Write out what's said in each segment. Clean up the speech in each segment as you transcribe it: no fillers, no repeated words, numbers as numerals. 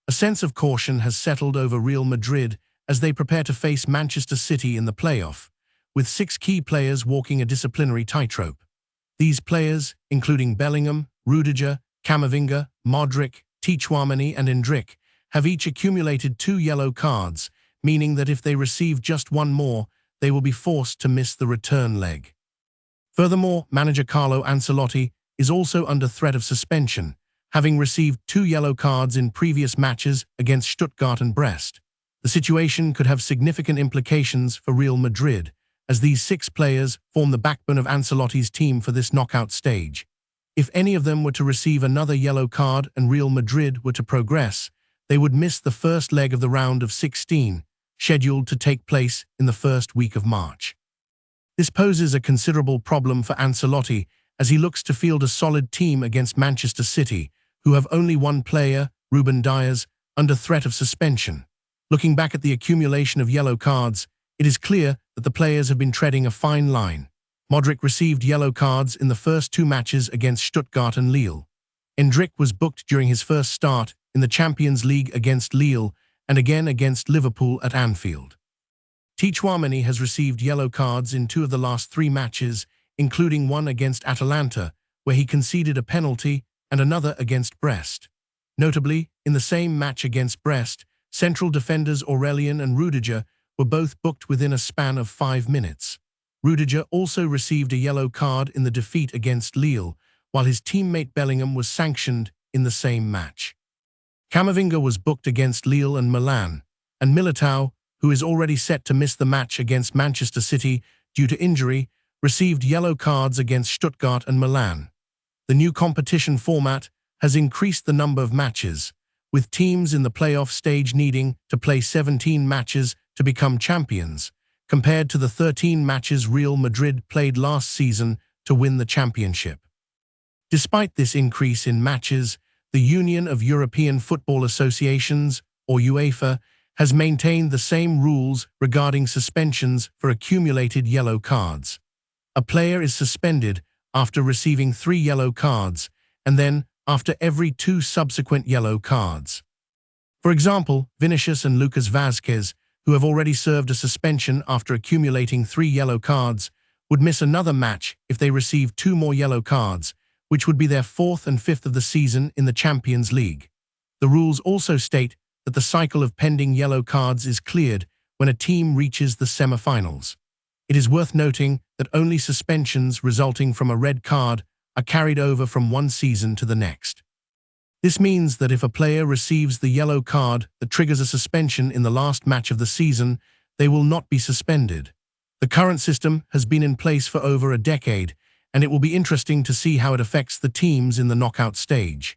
A sense of caution has settled over Real Madrid as they prepare to face Manchester City in the playoff, with 6 key players walking a disciplinary tightrope. These players, including Bellingham, Rüdiger, Camavinga, Modric, Tchouameni and Endrick, have each accumulated 2 yellow cards, meaning that if they receive just one more, they will be forced to miss the return leg. Furthermore, manager Carlo Ancelotti is also under threat of suspension, having received 2 yellow cards in previous matches against Stuttgart and Brest. The situation could have significant implications for Real Madrid, as these 6 players form the backbone of Ancelotti's team for this knockout stage. If any of them were to receive another yellow card and Real Madrid were to progress, they would miss the first leg of the round of 16, scheduled to take place in the first week of March. This poses a considerable problem for Ancelotti as he looks to field a solid team against Manchester City, who have only one player, Rúben Dias, under threat of suspension. Looking back at the accumulation of yellow cards, it is clear that the players have been treading a fine line. Modric received yellow cards in the first 2 matches against Stuttgart and Lille. Endrick was booked during his first start in the Champions League against Lille and again against Liverpool at Anfield. Tchouameni has received yellow cards in 2 of the last 3 matches, including one against Atalanta, where he conceded a penalty, and another against Brest. Notably, in the same match against Brest, central defenders Aurelien and Rüdiger were both booked within a span of 5 minutes. Rüdiger also received a yellow card in the defeat against Lille, while his teammate Bellingham was sanctioned in the same match. Camavinga was booked against Lille and Milan, and Militao, who is already set to miss the match against Manchester City due to injury, received yellow cards against Stuttgart and Milan. The new competition format has increased the number of matches, with teams in the playoff stage needing to play 17 matches to become champions, compared to the 13 matches Real Madrid played last season to win the championship. Despite this increase in matches, the Union of European Football Associations, or UEFA, has maintained the same rules regarding suspensions for accumulated yellow cards. A player is suspended after receiving 3 yellow cards, and then after every 2 subsequent yellow cards. For example, Vinicius and Lucas Vázquez, who have already served a suspension after accumulating 3 yellow cards, would miss another match if they received 2 more yellow cards, which would be their 4th and 5th of the season in the Champions League. The rules also state that the cycle of pending yellow cards is cleared when a team reaches the semi-finals. It is worth noting that only suspensions resulting from a red card are carried over from one season to the next. This means that if a player receives the yellow card that triggers a suspension in the last match of the season, they will not be suspended. The current system has been in place for over a decade, and it will be interesting to see how it affects the teams in the knockout stage.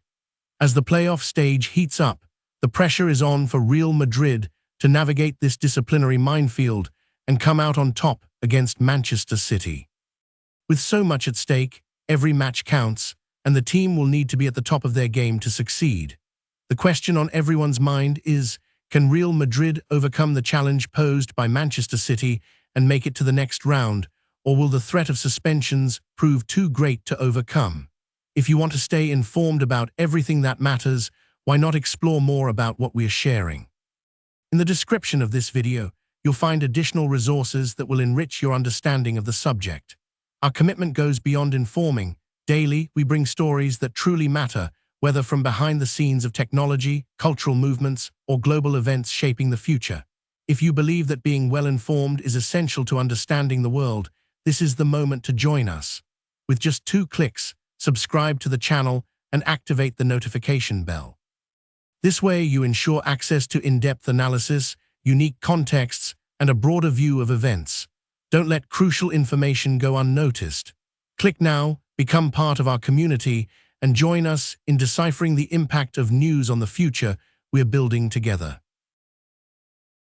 As the playoff stage heats up, the pressure is on for Real Madrid to navigate this disciplinary minefield and come out on top against Manchester City. With so much at stake, every match counts, and the team will need to be at the top of their game to succeed. The question on everyone's mind is, can Real Madrid overcome the challenge posed by Manchester City and make it to the next round, or will the threat of suspensions prove too great to overcome? If you want to stay informed about everything that matters, why not explore more about what we are sharing? In the description of this video, you'll find additional resources that will enrich your understanding of the subject. Our commitment goes beyond informing. Daily, we bring stories that truly matter, whether from behind the scenes of technology, cultural movements, or global events shaping the future. If you believe that being well-informed is essential to understanding the world, this is the moment to join us. With just 2 clicks, subscribe to the channel and activate the notification bell. This way you ensure access to in-depth analysis, unique contexts, and a broader view of events. Don't let crucial information go unnoticed. Click now, become part of our community, and join us in deciphering the impact of news on the future we're building together.